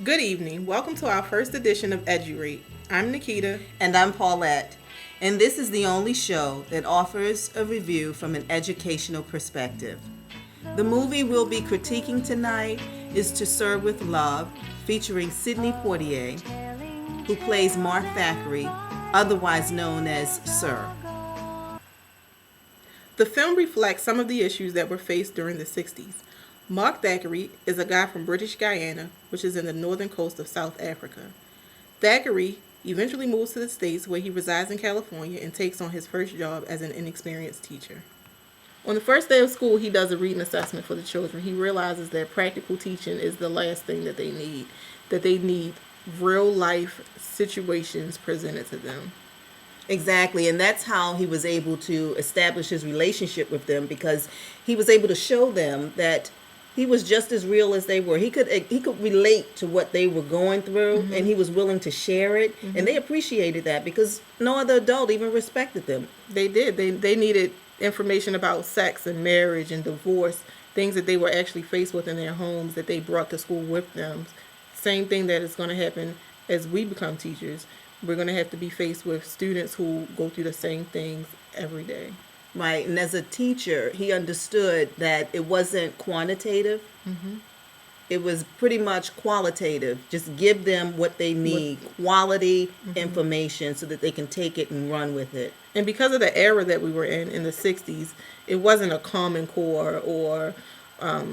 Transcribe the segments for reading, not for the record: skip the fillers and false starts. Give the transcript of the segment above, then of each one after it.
Good evening. Welcome to our first edition of Edurate. I'm Nikita. And I'm Paulette. And this is the only show that offers a review from an educational perspective. The movie we'll be critiquing tonight is To Serve with Love, featuring Sidney Poitier, who plays Mark Thackeray, otherwise known as Sir. The film reflects some of the issues that were faced during the 60s. Mark Thackeray is a guy from British Guyana, which is in the northern coast of South Africa. Thackeray eventually moves to the States where he resides in California and takes on his first job as an inexperienced teacher. On the first day of school, he does a reading assessment for the children. He realizes that practical teaching is the last thing that they need real life situations presented to them. Exactly, and that's how he was able to establish his relationship with them, because he was able to show them that he was just as real as they were. He could relate to what they were going through, and he was willing to share it, and they appreciated that because no other adult even respected them. They did. They needed information about sex and marriage and divorce, things that they were actually faced with in their homes that they brought to school with them. Same thing that is going to happen as we become teachers. We're going to have to be faced with students who go through the same things every day. Right, and as a teacher, he understood that it wasn't quantitative. It was pretty much qualitative. Just give them what they need, quality information, so that they can take it and run with it. And because of the era that we were in the 60s, it wasn't a Common Core or a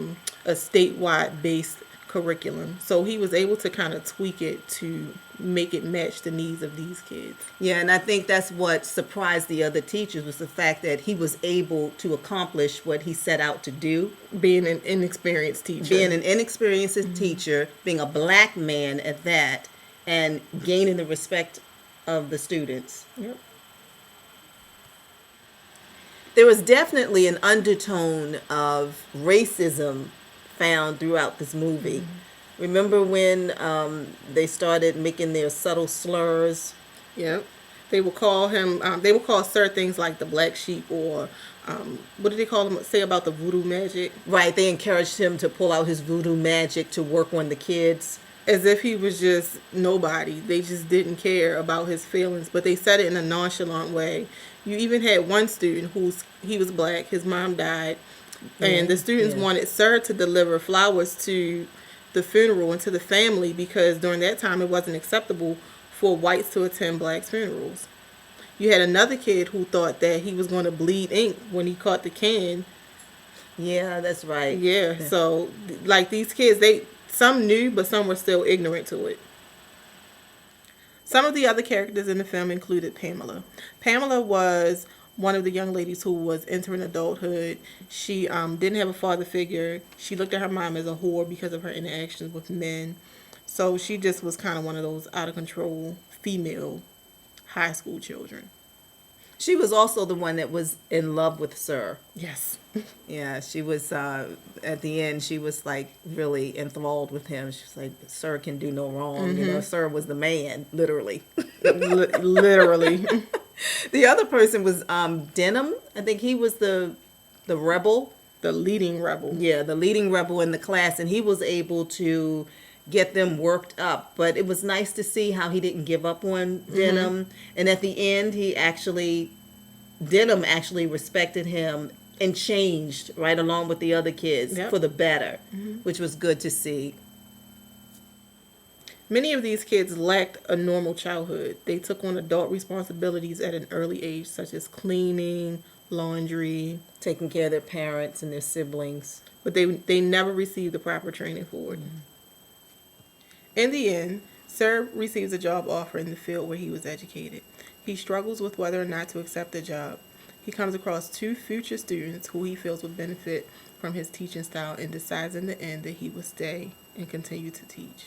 statewide based curriculum. So he was able to kind of tweak it to make it match the needs of these kids. Yeah, and I think that's what surprised the other teachers, was the fact that he was able to accomplish what he set out to do. Being an inexperienced teacher. Being an inexperienced teacher, being a black man at that, and gaining the respect of the students. Yep. There was definitely an undertone of racism found throughout this movie. Remember when they started making their subtle slurs? Yep. They would call him, they would call Sir things like the black sheep, or what did they call him, say about the voodoo magic? Right, they encouraged him to pull out his voodoo magic to work on the kids. As if he was just nobody. They just didn't care about his feelings, but they said it in a nonchalant way. You even had one student he was black, his mom died, and the students wanted Sir to deliver flowers to the funeral and to the family, because during that time it wasn't acceptable for whites to attend blacks' funerals. You had another kid who thought that he was going to bleed ink when he caught the can. Yeah, that's right. Yeah, so like these kids, some knew, but some were still ignorant to it. Some of the other characters in the film included Pamela. Pamela was one of the young ladies who was entering adulthood. She didn't have a father figure. She looked at her mom as a whore because of her interactions with men. So she just was kind of one of those out of control female high school children. She was also the one that was in love with Sir. Yes. Yeah, she was, at the end, she was like really enthralled with him. She was like, Sir can do no wrong. You know, Sir was the man, literally. Literally. The other person was Denham. I think he was the rebel. The leading rebel. Yeah, the leading rebel in the class, and he was able to get them worked up. But it was nice to see how he didn't give up on Denham. And at the end, Denham actually respected him and changed right along with the other kids for the better, which was good to see. Many of these kids lacked a normal childhood. They took on adult responsibilities at an early age, such as cleaning, laundry, Taking care of their parents and their siblings. but they never received the proper training for it. In the end, Sir receives a job offer in the field where he was educated. He struggles with whether or not to accept the job. He comes across two future students who he feels would benefit from his teaching style, and decides in the end that he will stay and continue to teach.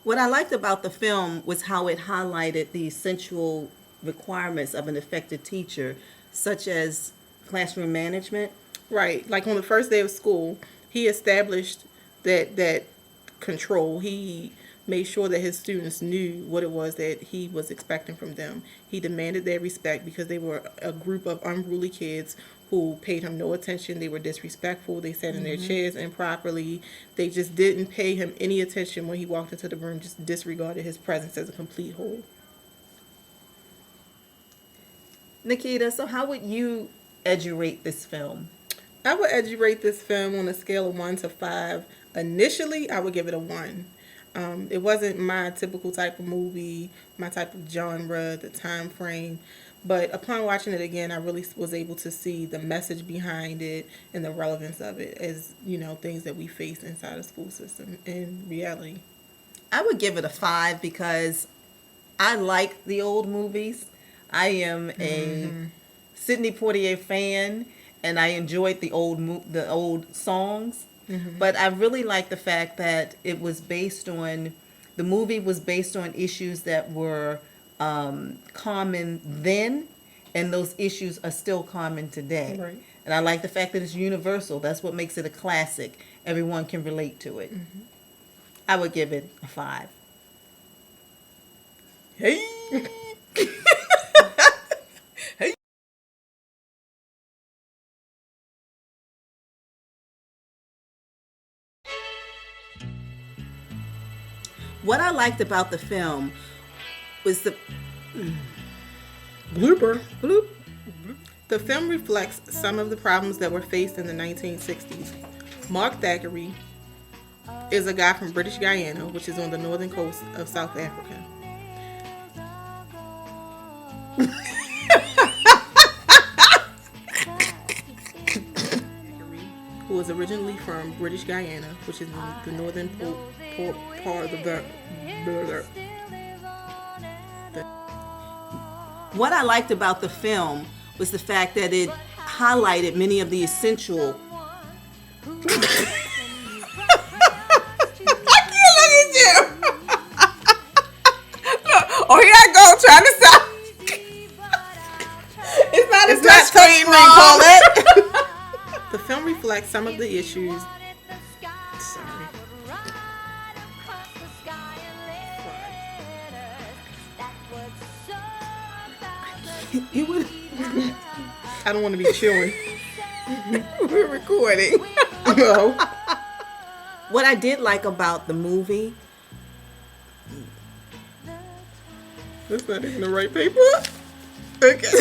What I liked about the film was how it highlighted the essential requirements of an effective teacher, such as classroom management. Right. Like on the first day of school, he established that control. He made sure that his students knew what it was that he was expecting from them. He demanded their respect because they were a group of unruly kids who paid him no attention. They were disrespectful. They sat in their chairs improperly. They just didn't pay him any attention when he walked into the room, just disregarded his presence as a complete whole. Nikita, so how would you edurate this film? I would edurate this film on a scale of 1 to 5. Initially, I would give it a 1. It wasn't my typical type of movie, my type of genre, the time frame. But upon watching it again, I really was able to see the message behind it and the relevance of it as, things that we face inside the school system in reality. I would give it a 5 because I like the old movies. I am a Sidney Poitier fan, and I enjoyed the old songs. But I really like the fact that the movie was based on issues that were common then, and those issues are still common today. Right. And I like the fact that it's universal. That's what makes it a classic. Everyone can relate to it. I would give it a 5. Hey! Hey! What I liked about the film was the Blooper. Bloop. The film reflects some of the problems that were faced in the 1960s. Mark Thackeray is a guy from British Guyana, which is on the northern coast of South Africa. Who was originally from British Guyana, which is in the northern part of the What I liked about the film was the fact that it highlighted many of the essential. I can't look at you. Oh, here I go trying to stop. It's not touchscreen, Paulette. The film reflects some of the issues. Sorry. You would. I don't want to be chewing. We're recording. No. What I did like about the movie. That's not even the right paper. Okay.